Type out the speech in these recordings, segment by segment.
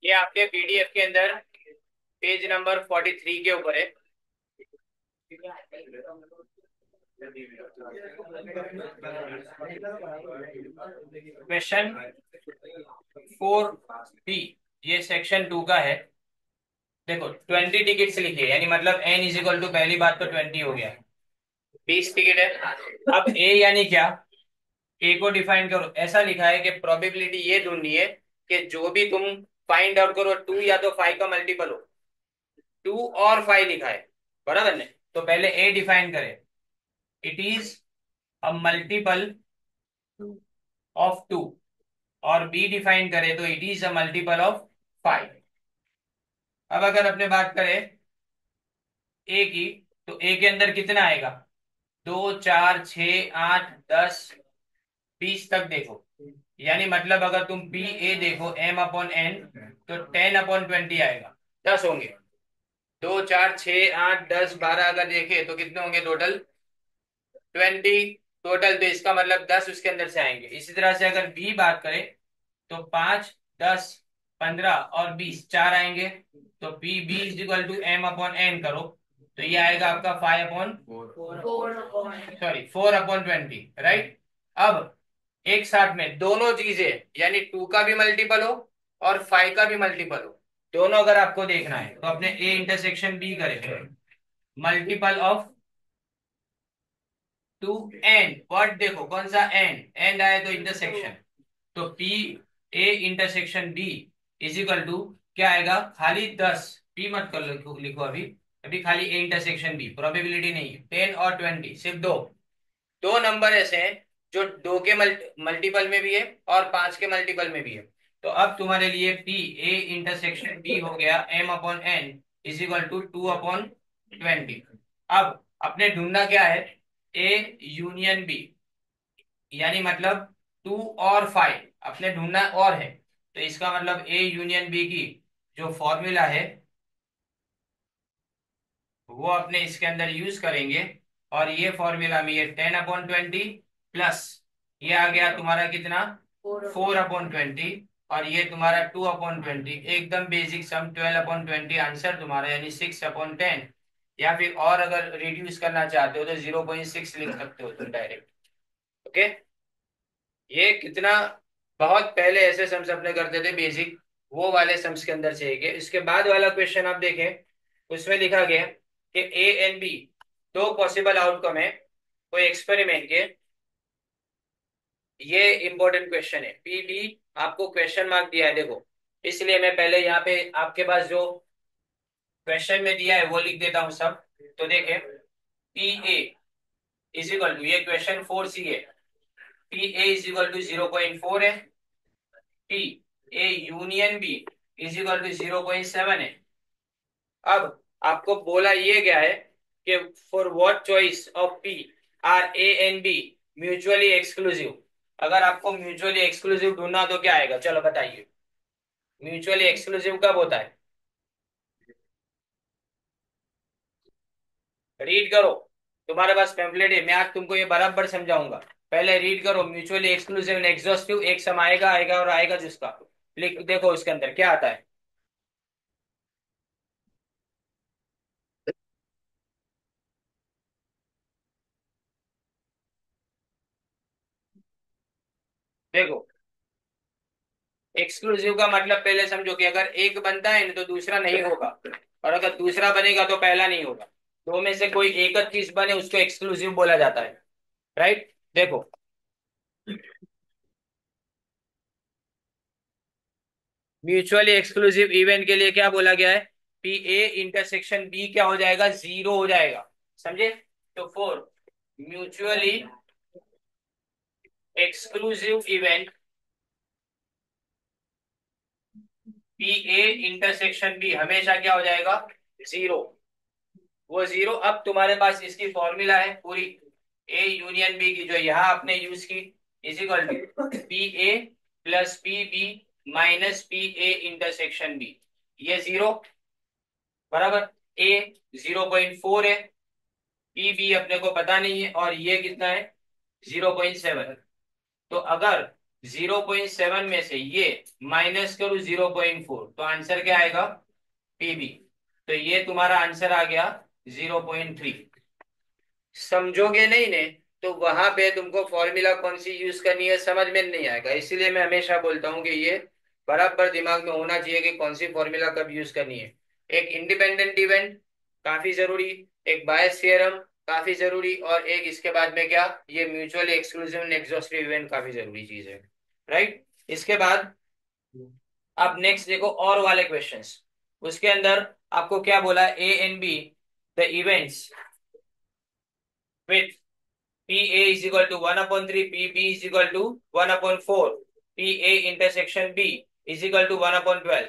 ये आपके पीडीएफ के अंदर पेज नंबर 43 के ऊपर है। क्वेश्चन 4 बी, ये सेक्शन 2 का है। देखो 20 टिकट्स लिखे, यानी मतलब एन इज इक्वल टू, पहली बात तो 20 हो गया, 20 टिकट है। अब ए यानी क्या, ए को डिफाइन करो। ऐसा लिखा है कि प्रोबेबिलिटी ये ढूंढनी है कि जो भी तुम फाइंड आउट करो, 2 या तो 5 का मल्टीपल हो। 2 और 5 लिखा है, बराबर ने। तो पहले ए डिफाइन करें, it is a multiple of 2, और बी डिफाइन करें तो it is a multiple of 5। अब अगर अपने बात करें ए की, तो ए के अंदर कितना आएगा, 2 4 6 8 10 20 तक देखो। यानी मतलब अगर तुम पी ए देखो एम अपॉन एन, तो 10/20 आएगा, 10 होंगे। 2 4 6 8 10 12 अगर देखे तो कितने होंगे टोटल, 20 टोटल। तो इसका मतलब 10 उसके अंदर से आएंगे। इसी तरह से अगर बी बात करें, तो 5 10 15 और 20 4 आएंगे। तो P B is equal to m upon n करो, तो ये आएगा आपका 4/20, राइट। अब एक साथ में दोनों चीजें, यानी 2 का भी मल्टीपल हो और 5 का भी मल्टीपल हो, दोनों अगर आपको देखना है तो अपने ए इंटरसेक्शन बी करेंगे। मल्टीपल ऑफ 2 एन, वर्ड देखो कौन सा एन, एन आए तो इंटरसेक्शन। तो P A intersection B is equal to क्या आएगा, खाली 10, पी मत कर लिखो, लिखो अभी। अभी खाली ए इंटरसेक्शन बी, प्रोबेबिलिटी नहीं है। 10 और 20, सिर्फ दो। दो नंबर ऐसे हैं जो 2 के मल्टीपल में भी है और 5 के मल्टीपल में भी है। तो अब तुम्हारे लिए पी ए इंटरसेक्शन बी हो गया m upon n is equal to 2/20। अब अपने ढूंढना क्या है, ए यूनियन बी, यानी मतलब 2 और 5 अपने ढूंढना और है। तो इसका मतलब ए यूनियन बी की जो फॉर्मूला है वो अपने इसके अंदर यूज करेंगे। और ये फॉर्मूला में ये 10/20 प्लस ये आ गया तुम्हारा कितना, 4/20, और ये तुम्हारा 2/20, एकदम बेसिक सम 12/20 आंसर तुम्हारा, यानी 6/10। या फिर और अगर रिड्यूस करना चाहते हो तो 0.6 लिख सकते हो तुम डायरेक्ट। ओके, ये कितना, बहुत पहले ऐसे सम्स अपने करते थे बेसिक, वो वाले सम्स के अंदर से एक है। इसके बाद वाला क्वेश्चन आप देखें, उसमें लिखा गया कि ए एंड बी दो पॉसिबल आउटकम है कोई एक्सपेरिमेंट के। ये इंपॉर्टेंट क्वेश्चन है, पी बी आपको क्वेश्चन मार्क दिया है देखो। इसलिए मैं पहले यहाँ पे आपके पास जो क्वेश्चन में दिया है वो लिख देता हूँ सब। तो देखें, P A is equal to, ये क्वेश्चन 4 सी है, P A is equal to 0.4 है। P A union B is equal to 0.7 है। अब आपको बोला ये गया है कि for what choice of P are A and B mutually exclusive. अगर आपको म्यूचुअली एक्सक्लूसिव ढूंढना तो क्या आएगा, चलो बताइए। म्यूचुअली एक्सक्लूसिव कब होता है, रीड करो। तुम्हारे पास पेम्पलेट है, मैं आज तुमको ये बराबर समझाऊंगा। पहले रीड करो, म्यूचुअली एक्सक्लूसिव एंड एग्जॉस्टिव, एक सम आएगा आएगा और आएगा जिसका, लिख देखो उसके अंदर क्या आता है। देखो, एक्सक्लूसिव का मतलब पहले समझो कि अगर एक बनता है ना तो दूसरा नहीं होगा, और अगर दूसरा बनेगा तो पहला नहीं होगा। दो में से कोई एक चीज बने उसको एक्सक्लूसिव बोला जाता है, राइट। देखो, म्यूचुअली एक्सक्लूसिव इवेंट के लिए क्या बोला गया है, पी ए इंटरसेक्शन बी क्या हो जाएगा, 0 हो जाएगा, समझे। तो for mutually exclusive event P A intersection B हमेशा क्या हो जाएगा, 0। वो 0, अब तुम्हारे पास इसकी फॉर्मूला है पूरी, ए यूनियन बी की जो यहाँ आपने यूज की, is equal to P A plus P B minus P A intersection B. ये 0 बराबर, ए 0.4 है, पी बी अपने को पता नहीं है, और ये कितना है, 0.7। तो अगर 0.7 में से ये माइनस करूँ 0.4, तो आंसर क्या आएगा? पीबी। तो ये तुम्हारा आंसर आ गया 0.3। समझोगे नहीं ने तो वहां पे तुमको फॉर्मूला कौन सी यूज करनी है समझ में नहीं आएगा। इसीलिए मैं हमेशा बोलता हूँ कि ये बराबर दिमाग में होना चाहिए कि कौन सी फॉर्मूला कब यूज करनी है। एक इंडिपेंडेंट इवेंट काफी जरूरी, एक बायस थ्योरम काफी जरूरी, और एक इसके बाद में क्या, ये mutually exclusive and exhaustive event काफी जरूरी चीज है। राइट। इसके बाद अब नेक्स्ट देखो और वाले क्वेश्चंस। उसके अंदर आपको क्या बोला, ए and be the events with PA is equal to 1/3, PB is equal to 1/4, PA intersection B is equal to 1/12,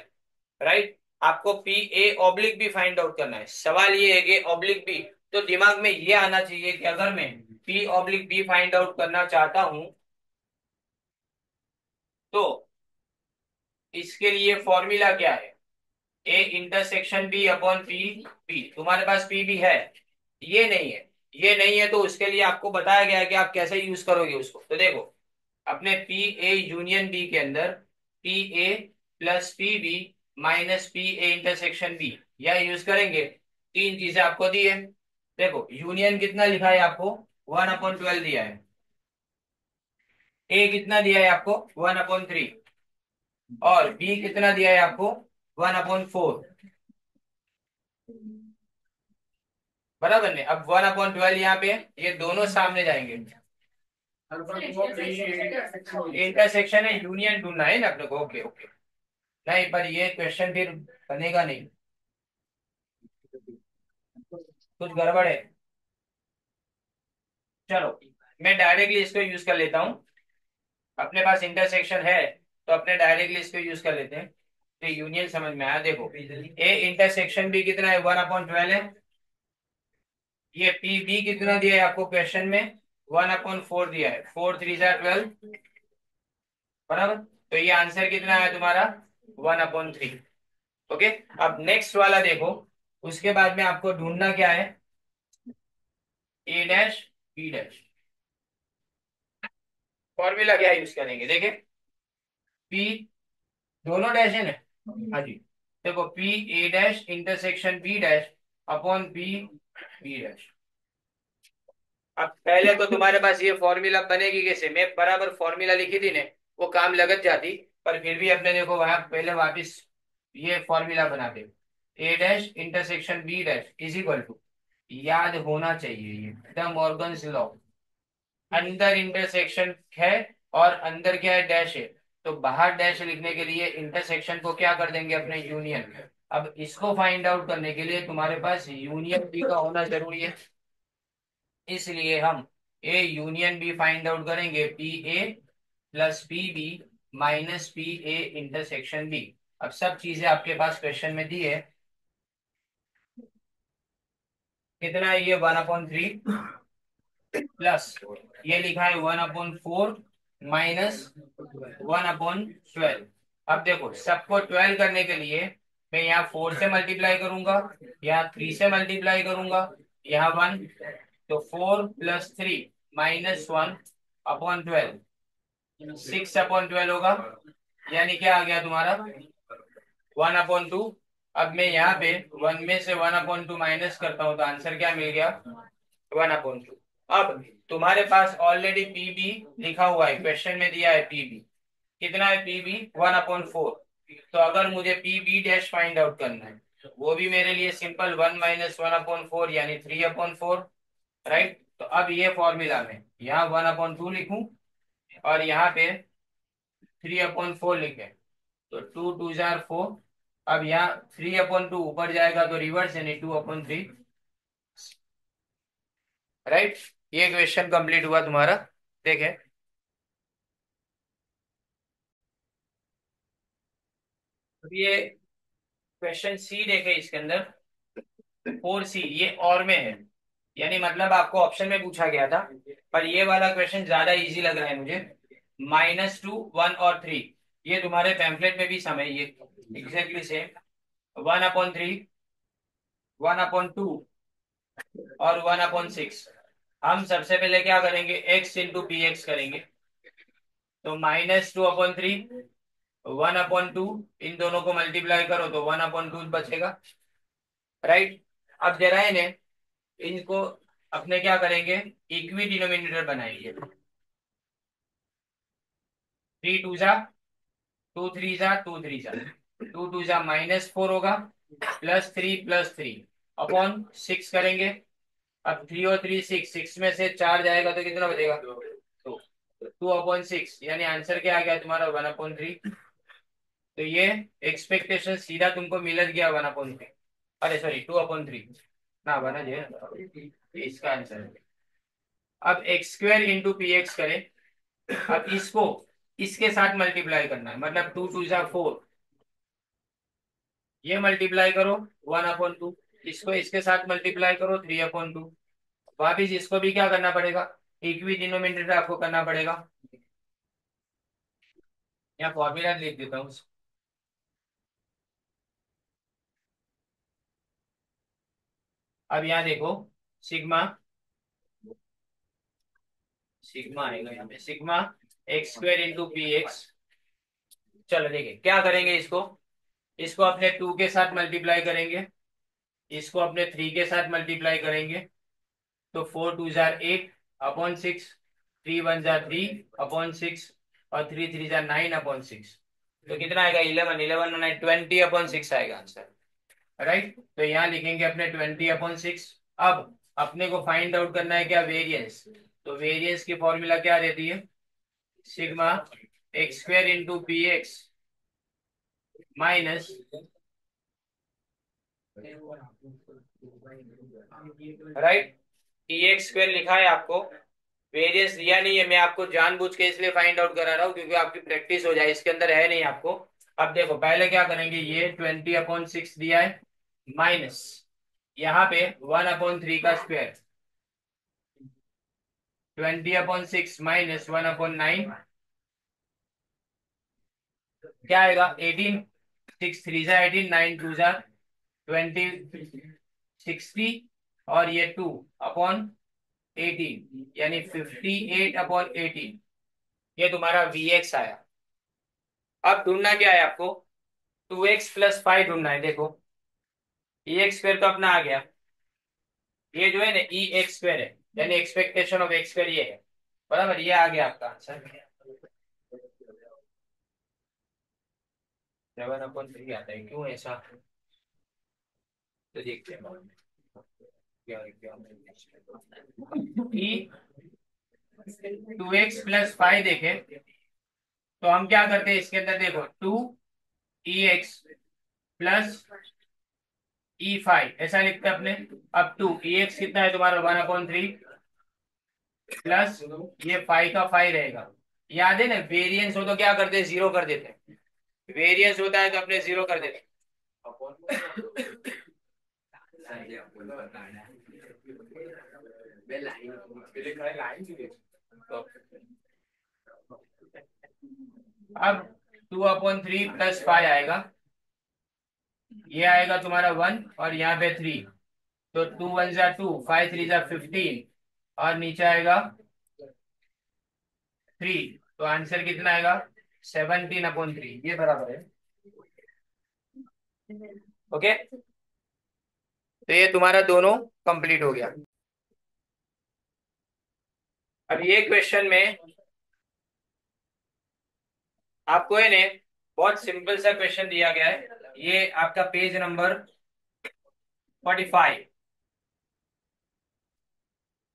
right. आपको PA ऑब्लिक भी फाइंड आउट करना है। सवाल ये है कि ऑब्लिक बी, तो दिमाग में ये आना चाहिए कि अगर मैं P oblique B find out करना चाहता हूं तो इसके लिए फॉर्मूला क्या है? A intersection B upon P B. तुम्हारे पास पी बी है? ये नहीं है। ये नहीं है तो उसके लिए आपको बताया गया है कि आप कैसे यूज करोगे उसको। तो देखो, अपने पी ए यूनियन बी के अंदर P A plus P B minus P A intersection B, यह यूज करेंगे। तीन चीजें आपको दी है। देखो यूनियन कितना लिखा है आपको, 1/12 दिया है। ए कितना दिया है आपको, 1/3। और बी कितना दिया है आपको, 1/4। बराबर ने, अब 1/12 यहाँ पे, ये दोनों सामने जाएंगे। इंटरसेक्शन है, यूनियन ढूंढना है ना अपने को। Okay okay. नहीं पर ये क्वेश्चन फिर बनेगा नहीं, कुछ गड़बड़ है। चलो मैं डायरेक्टली इसको यूज कर लेता हूँ। अपने पास इंटरसेक्शन है तो अपने डायरेक्टली इसको यूज कर लेते हैं। तो यूनियन समझ में आया। देखो ए इंटरसेक्शन भी कितना है, 1/12 है। ये पी बी कितना दिया है आपको क्वेश्चन में, 1/4 दिया है। 4 3 12, बराबर। तो ये आंसर कितना है तुम्हारा, 1/3। ओके। अब नेक्स्ट वाला देखो। उसके बाद में आपको ढूंढना क्या है, ए डैश बी डैश। फॉर्मूला क्या यूज करेंगे, देखे पी, दोनों डैश है ना। हाँ जी। देखो P A dash intersection B dash upon P B dash. अब पहले तो तुम्हारे पास ये फॉर्मूला बनेगी कैसे, मैं बराबर फॉर्मूला लिखी थी ने, वो काम लगत जाती। पर फिर भी अपने देखो वहां पहले वापिस ये फॉर्मूला बनाते। A dash intersection B dash is equal to, याद होना चाहिए ये द मॉर्गन्स लॉ। अंदर इंटरसेक्शन है और अंदर क्या है, डैश है। तो बाहर डैश लिखने के लिए इंटरसेक्शन को क्या कर देंगे, अपने यूनियन। अब इसको फाइंड आउट करने के लिए तुम्हारे पास यूनियन बी का होना जरूरी है। इसलिए हम A union B find out करेंगे, P A plus P B minus P A intersection B. अब सब चीजें आपके पास क्वेश्चन में दी है। कितना है ये, 1/3 प्लस ये लिखा है 1/4 माइनस 1/12। अब देखो सबको 12 करने के लिए मैं यहाँ 4 से मल्टीप्लाई करूंगा, यहाँ 3 से मल्टीप्लाई करूंगा, यहाँ 1। तो 4 + 3 -1/12, 6/12 होगा। यानी क्या आ गया तुम्हारा, 1/2। अब मैं यहाँ पे 1 में से 1/2 माइनस करता हूँ तो आंसर क्या मिल गया, 1/2। अब तुम्हारे पास ऑलरेडी पीबी लिखा हुआ है, क्वेश्चन में दिया है पीबी कितना है, पीबी 1/4। तो अगर मुझे पीबी डैश फाइंड आउट करना है वो भी मेरे लिए सिंपल, 1 - 1/4 यानी 3/4। राइट। तो अब ये फॉर्मूला में यहाँ 1/2 लिखूं और यहाँ पे 3/4 लिखे, तो 2 2 जार 4। अब यहाँ 3/2 ऊपर जाएगा तो रिवर्स यानी 2/3। राइट। ये क्वेश्चन कंप्लीट हुआ तुम्हारा। देखे अब ये क्वेश्चन सी देखे, इसके अंदर 4C ये और में है। यानी मतलब आपको ऑप्शन में पूछा गया था, पर ये वाला क्वेश्चन ज्यादा इजी लग रहा है मुझे। -2 1 और 3, ये तुम्हारे पैम्फलेट में भी समय ये एग्जैक्टली सेम। 1/3, 1/2 और 1/6। हम सबसे पहले क्या करेंगे, x इंटू पी एक्स करेंगे। तो -2/3, 1/2, इन दोनों को मल्टीप्लाई करो तो 1/2 बचेगा, राइट। अब जरा इन्हें, इनको अपने क्या करेंगे, इक्वी डिनोमिनेटर बनाएंगे। 3 2 जा 2 3 जा 2 2 जा -4 होगा, +3 अपॉन 6 करेंगे। अब 3 और 3 6, 6 में से 4 जाएगा तो कितना बचेगा, 2/6, यानी आंसर क्या आ गया तुम्हारा, 1/3। तो ये एक्सपेक्टेशन सीधा तुमको मिल गया 1/3, अरे सॉरी 2/3 ना बना जे, इसका आंसर है। अब x² इंटू पी एक्स करें। अब इसको इसके साथ मल्टीप्लाई करना है, मतलब 2 2 जा 4, ये मल्टीप्लाई करो 1/2, इसको इसके साथ मल्टीप्लाई करो 3/2। वापिस इसको भी क्या करना पड़ेगा, इक्वी डिनोमिनेटर आपको करना पड़ेगा। यहाँ फॉर्मूला लिख देता हूँ। अब यहाँ देखो, सिग्मा, सिग्मा आएगा यहाँ पे, sigma x² into P x. चलो देखिए क्या करेंगे, इसको इसको अपने 2 के साथ मल्टीप्लाई करेंगे, इसको अपने 3 के साथ मल्टीप्लाई करेंगे। तो 4 2 जा 8/6, 3 1 जा 3/6, और 3 3 जा 9/6। तो कितना आएगा, 11, 20/6 आएगा आंसर, राइट। तो यहाँ लिखेंगे अपने 20/6। अब अपने को फाइंड आउट करना है क्या, वेरिएंस। तो वेरिएंस की फॉर्मूला क्या रहती है, sigma x² into P x minus, right, px² लिखा है आपको, वेरिएंस दिया नहीं है, मैं आपको जानबूझ के इसलिए फाइंड आउट करा रहा हूँ क्योंकि आपकी प्रैक्टिस हो जाए, इसके अंदर है नहीं आपको। अब देखो पहले क्या करेंगे, ये 20/6 दिया है, माइनस यहाँ पे 1/3 का स्क्वायर, 20/6 माइनस 1/9, क्या आएगा 18, 6 3 जा 18, 9 2 जा 20, 60, और ये 2/18, यानी 58/18, ये तुम्हारा Vx आया। अब ढूंढना क्या है आपको, 2x + 5 ढूंढना है। देखो x² तो अपना आ गया, ये जो है ना x² है, यानी एक्सपेक्टेशन ऑफ x² ये है, बराबर, ये आ गया आपका आंसर। 7/3 आता है, क्यों ऐसा, तो देखते हैं क्या क्या। 2x + 5 देखें तो हम क्या करते हैं, इसके अंदर देखो 2ex + e5 ऐसा लिखते हैं अपने। अब 2ex कितना है तुम्हारा, 1/3, प्लस ये 5 का 5 रहेगा। याद है ना, वेरिएंस हो तो क्या करते हैं, 0 कर देते हैं, वेरिएंस होता है तो अपने 0 कर देते हैं। अब 2/3 + 5 आएगा, ये आएगा तुम्हारा 1, और यहाँ पे 3, तो 2 1 जा 2, 5 3 जा 15, और नीचे आएगा 3, तो आंसर कितना आएगा, 17/3, ये बराबर है। ओके, तो ये तुम्हारा दोनों कंप्लीट हो गया। अब ये क्वेश्चन में आपको है ने बहुत सिंपल सा क्वेश्चन दिया गया है, ये आपका पेज नंबर 45,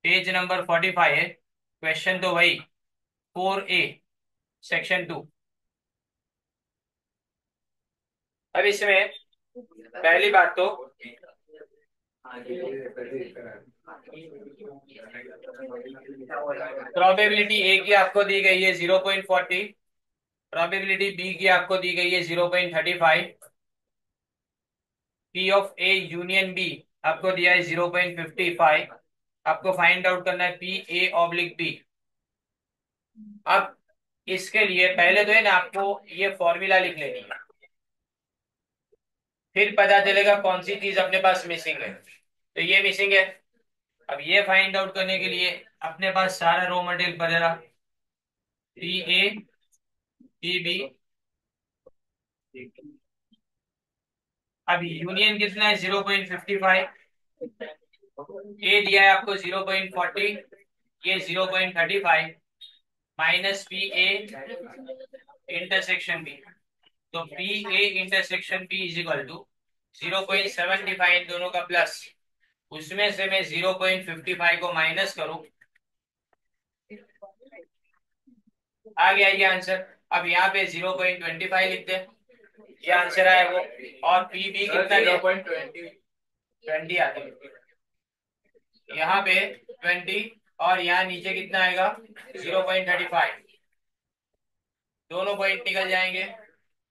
पेज नंबर 45 है। क्वेश्चन तो वही 4A सेक्शन 2। अब इसमें पहली बात तो प्रोबेबिलिटी ए की आपको दी गई है 0.40, प्रोबेबिलिटी बी की आपको दी गई है 0.35, P of A union B आपको दिया है 0.55। आपको फाइंड आउट करना है पी A/B। अब इसके लिए पहले तो है ना आपको ये फॉर्मूला लिख लेनी है, फिर पता चलेगा कौन सी चीज अपने पास मिसिंग है। तो ये मिसिंग है। अब ये फाइंड आउट करने के लिए अपने पास सारा रॉ मटेरियल पड़ेगा, पी ए पी बी। अब यूनियन कितना है 0.55। ए दिया है आपको 0.40, ये 0.35 minus P A intersection B. तो P A intersection B is equal to 0.75 इन दोनों का प्लस, उसमें से मैं 0.55 को माइनस करूं, आ गया ये आंसर। अब यहाँ पे 0.25 लिखते हैं, ये आंसर आया वो। और पी बी कितना 0.20 आते हैं यहाँ पे 20, और यहाँ नीचे कितना आएगा 0.35। दोनों पॉइंट निकल जाएंगे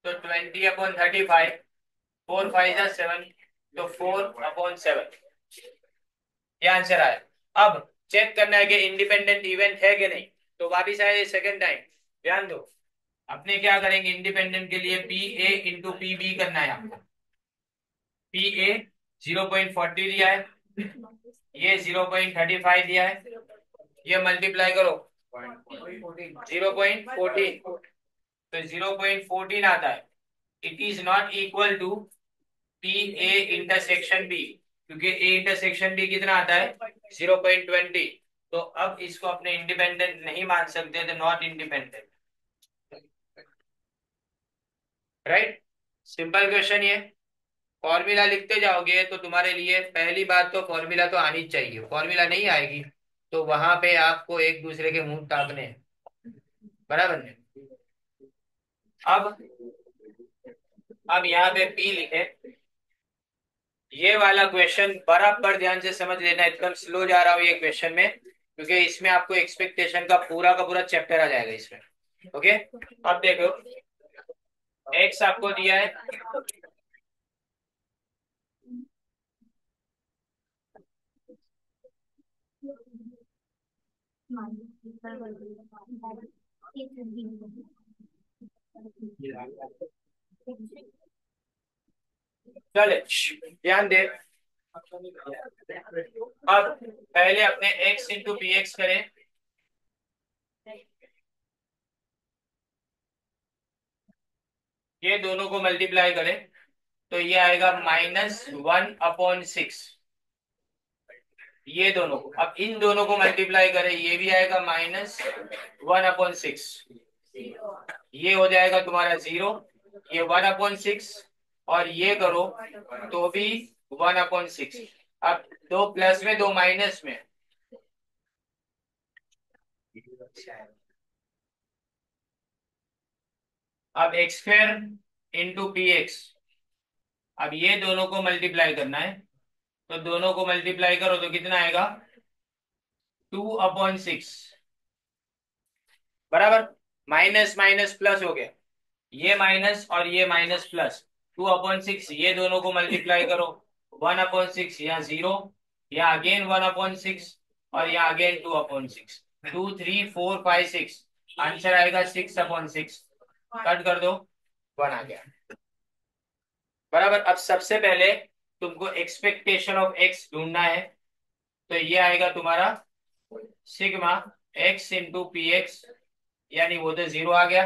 तो 20/35, 4×5 = 7, तो 4/7 ये आंसर आया। अब चेक करना है कि इंडिपेंडेंट इवेंट है कि नहीं, तो वापिस आए सेकेंड टाइम, ध्यान दो। अपने क्या करेंगे, इंडिपेंडेंट के लिए P A into P B करना है आपको। पी ए 0.40 दिया है, ये 0.35 दिया है, ये मल्टीप्लाई करो 0.14, तो 0.14 आता है। It is not equal to P A intersection B, क्योंकि ए इंटरसेक्शन बी कितना आता है 0.20। तो अब इसको अपने इंडिपेंडेंट नहीं मान सकते, तो not independent. Right, simple question ये। फॉर्मूला लिखते जाओगे तो तुम्हारे लिए पहली बात तो फॉर्मूला तो आनी चाहिए, फॉर्मूला नहीं आएगी तो वहां पे आपको एक दूसरे के मुंह तापने हैं, बराबर है। अब यहाँ पे पी लिखे। ये वाला क्वेश्चन बराबर ध्यान से समझ लेना, एकदम स्लो जा रहा हूँ ये क्वेश्चन में, क्योंकि इसमें आपको एक्सपेक्टेशन का पूरा चैप्टर आ जाएगा इसमें। ओके, अब देखो एक्स आपको दिया है, चले ध्यान दे। अब पहले अपने x इंटू पी एक्स करें, ये दोनों को मल्टीप्लाई करें तो ये आएगा -1/6। ये दोनों को, अब इन दोनों को मल्टीप्लाई करें, ये भी आएगा -1/6, ये हो जाएगा तुम्हारा 0, ये 1/6, और ये करो तो भी 1/6। अब दो प्लस में दो माइनस में, अब x² इंटू पी एक्स। अब ये दोनों को मल्टीप्लाई करना है, तो दोनों को मल्टीप्लाई करो तो कितना आएगा 2/6, बराबर। माइनस माइनस प्लस हो गया, ये माइनस और ये माइनस प्लस, 2/6, ये दोनों को मल्टीप्लाई करो 1/6, यहाँ 0, यहाँ अगेन 1/6, और यहाँ अगेन 2/6, 2 3 4 5 6, आंसर आएगा 6/6। कट कर दो, 1 आ गया, बराबर। अब सबसे पहले तुमको एक्सपेक्टेशन ऑफ एक्स ढूंढना है, तो ये आएगा तुम्हारा sigma x into P x, यानी वो तो 0 आ गया।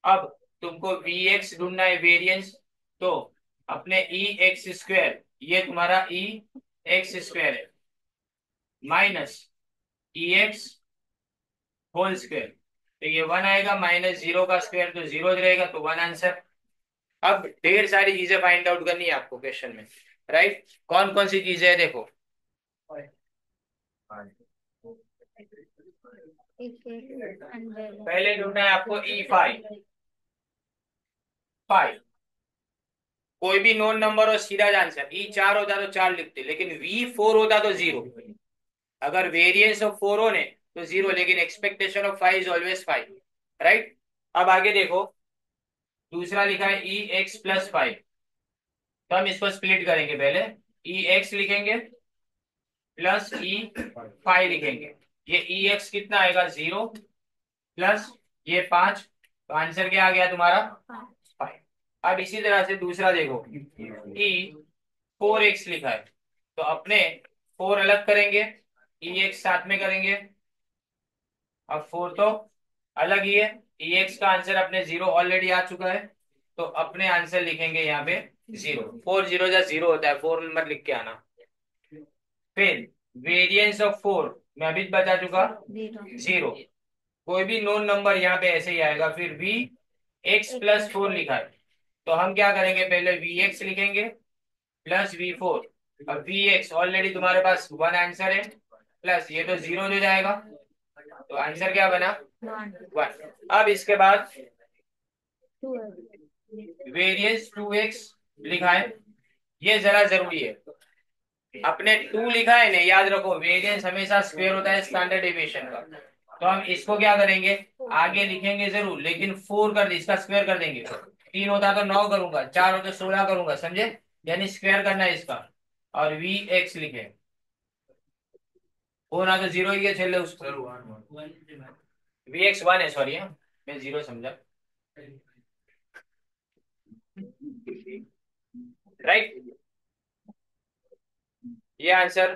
अब तुमको वी एक्स ढूंढना है, वेरिएंस, तो अपने ई एक्स स्क्वायर, ये तुम्हारा ई एक्स स्क्वायर है, माइनस ई एक्स होल स्क्वायर, तो ये 1 आएगा, -0 का स्क्वायर तो 0 रहेगा, तो 1 आंसर। अब ढेर सारी चीजें फाइंड आउट करनी है आपको क्वेश्चन में, राइट। कौन कौन सी चीजें है देखो, पहले ढूंढना है आपको E5। कोई भी नोन नंबर हो सीधा आंसर, E4 होता तो 4 लिखते, लेकिन V4 होता तो 0। अगर वेरिएंस ऑफ 4 हो ने तो 0, लेकिन expectation of 5 is always 5, right. अब आगे देखो, दूसरा लिखा है EX+5, तो हम इसको स्प्लिट करेंगे, पहले EX लिखेंगे प्लस E5 लिखेंगे। ये EX कितना आएगा 0, प्लस ये 5, तो आंसर क्या आ गया तुम्हारा 5। अब इसी तरह से दूसरा देखो, E4X लिखा है, तो अपने 4 अलग करेंगे, EX साथ में करेंगे। अब 4 तो अलग ही है, EX का आंसर अपने 0 ऑलरेडी आ चुका है, तो अपने आंसर लिखेंगे यहाँ पे 0। 4 0 या 0 होता है, 4 नंबर लिख के आना। फिर वेरिएंस ऑफ 4 मैं अभी बता चुका, 0। कोई भी नोन नंबर यहाँ पे ऐसे ही आएगा। फिर वी एक्स प्लस 4 लिखा है, तो हम क्या करेंगे, पहले वी एक्स लिखेंगे प्लस V4। अब वी एक्स ऑलरेडी तुम्हारे पास 1 आंसर है, प्लस ये तो 0 हो जाएगा, तो आंसर क्या बना, 1। अब इसके बाद वेरिएंस 2x लिखा है, ये जरा जरूरी है। अपने 2 लिखा है ना, याद रखो वेरिएंस हमेशा स्क्वायर होता है स्टैंडर्ड डेविएशन का। तो हम इसको क्या करेंगे, आगे लिखेंगे जरूर, लेकिन 4 कर दे, इसका स्क्वायर कर देंगे। 3 होता तो 9 करूंगा, 4 होता 16 करूंगा, समझे, यानी स्क्वायर करना है इसका। और वी एक्स लिखे, वो ना तो 0 ही है छेले उसको, वी एक्स 1 है, सॉरी मैं 0 समझा, राइट। ये आंसर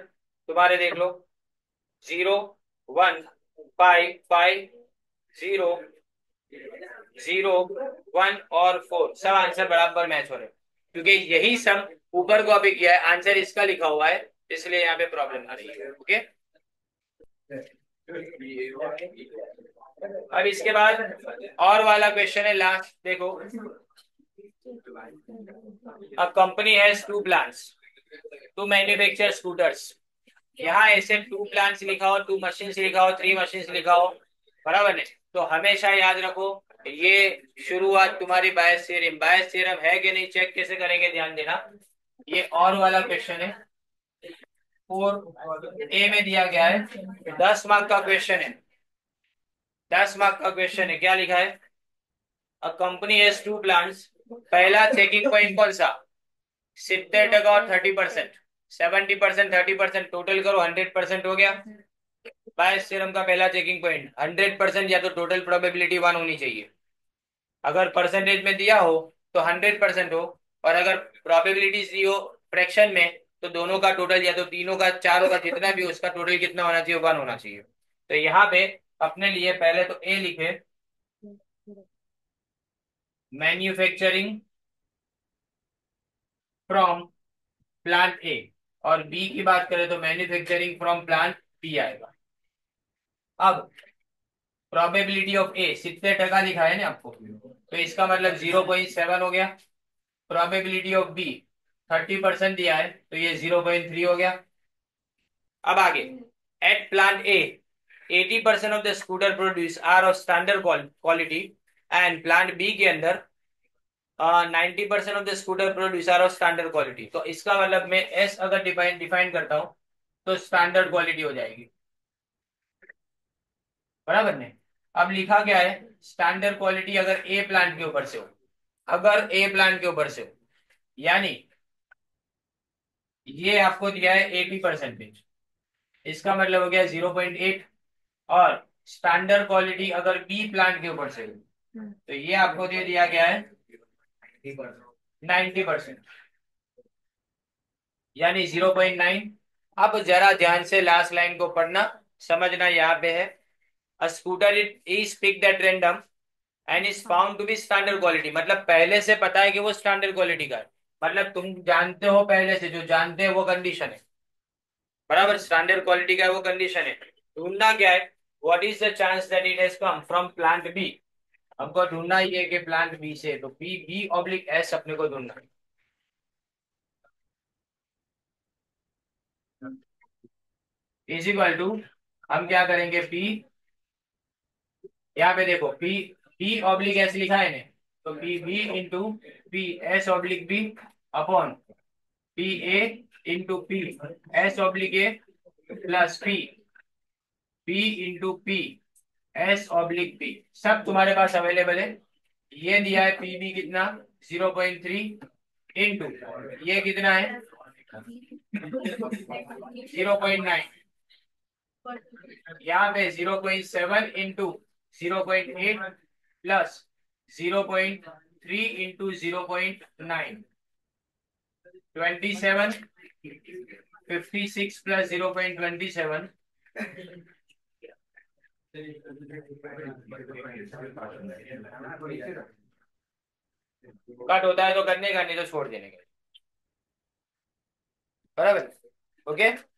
तुम्हारे देख लो, 0 1 5 5 0 0 1 और 4, सब आंसर बराबर मैच हो रहे हैं, क्योंकि यही सम ऊपर को अभी किया है, आंसर इसका लिखा हुआ है, इसलिए यहाँ पे प्रॉब्लम आ रही है। ओके, अब इसके बाद और वाला क्वेश्चन है लास्ट, देखो। A company has two plants to manufacture scooters। यहाँ ऐसे 2 प्लांट्स लिखा हो, 2 मशीन्स लिखा हो, 3 मशीन्स लिखा हो, बराबर है। तो हमेशा याद रखो, ये शुरुआत तुम्हारी बायस थ्योरम, बायस थ्योरम है कि नहीं चेक कैसे करेंगे, ध्यान देना। ये और वाला क्वेश्चन है, 4A में दिया गया है, 10 मार्क का क्वेश्चन है, 10 मार्क का क्वेश्चन है। क्या लिखा है, अ कंपनी हैज 2 प्लांट्स। पहला चेकिंग पॉइंट कौन सा, 70% और 30%, 70% 30% टोटल करो, 100% हो गया। बायस थ्योरम का पहला चेकिंग पॉइंट 100%, या तो टोटल प्रोबेबिलिटी 1 होनी चाहिए। अगर परसेंटेज में दिया हो तो 100% हो, और अगर प्रोबेबिलिटी दी हो फ्रैक्शन में, तो दोनों का टोटल, या तो तीनों का, चारों का, जितना भी उसका टोटल कितना होना चाहिए, 1 होना चाहिए। तो यहाँ पे अपने लिए पहले तो ए लिखे, मैन्युफैक्चरिंग फ्रॉम प्लांट ए, और बी की बात करें तो मैन्युफैक्चरिंग फ्रॉम प्लांट बी आएगा। अब प्रोबेबिलिटी ऑफ ए 70% लिखा है ना आपको, तो इसका मतलब 0.7 हो गया। प्रोबेबिलिटी ऑफ बी 30% दिया है, तो ये 0.3 हो गया। अब आगे, at plant A 80% of the scooter produce are of standard quality, and plant B के अंदर 90% of the scooter produce are of standard quality. तो इसका मतलब मैं एस अगर डिफाइन डिफाइन करता हूं, तो स्टैंडर्ड क्वालिटी हो जाएगी, बराबर ने। अब लिखा क्या है, स्टैंडर्ड क्वालिटी अगर ए प्लांट के ऊपर से हो, अगर ए प्लांट के ऊपर से हो, यानी ये आपको दिया है 80%, इसका मतलब हो गया 0.8। और स्टैंडर्ड क्वालिटी अगर बी प्लांट के ऊपर से हो, तो ये आपको दे दिया गया है 90%, यानी 0.9। अब जरा ध्यान से लास्ट लाइन को पढ़ना, समझना, यहाँ पे है, a scooter it is picked at random and is found to be standard quality, मतलब पहले से पता है कि वो स्टैंडर्ड क्वालिटी का है, मतलब तुम जानते हो, पहले से जो जानते हैं वो कंडीशन है, बराबर, स्टैंडर्ड क्वालिटी का है वो कंडीशन है। ढूंढना क्या है, what is the chance that it has come from plant B. हमको ढूंढना ही है कि प्लांट बी से, तो बी बी ऑब्लिक एस अपने को ढूंढना है। इज इक्वल टू, हम क्या करेंगे, पी, यहाँ पे देखो पी बी ऑब्लिक एस लिखा है ने, तो P B into P S oblique B upon P A into P S oblique A plus P P into P S oblique P, सब तुम्हारे पास अवेलेबल है। ये दिया है पी बी कितना, 0.3 इंटू ये कितना है 0.9, यहाँ पे 0.7 into 0.8 plus 0.3 into 0.9, 27, 56 plus 0.27, cut होता है तो करने का, नहीं तो छोड़ देने का। बराबर। ओके।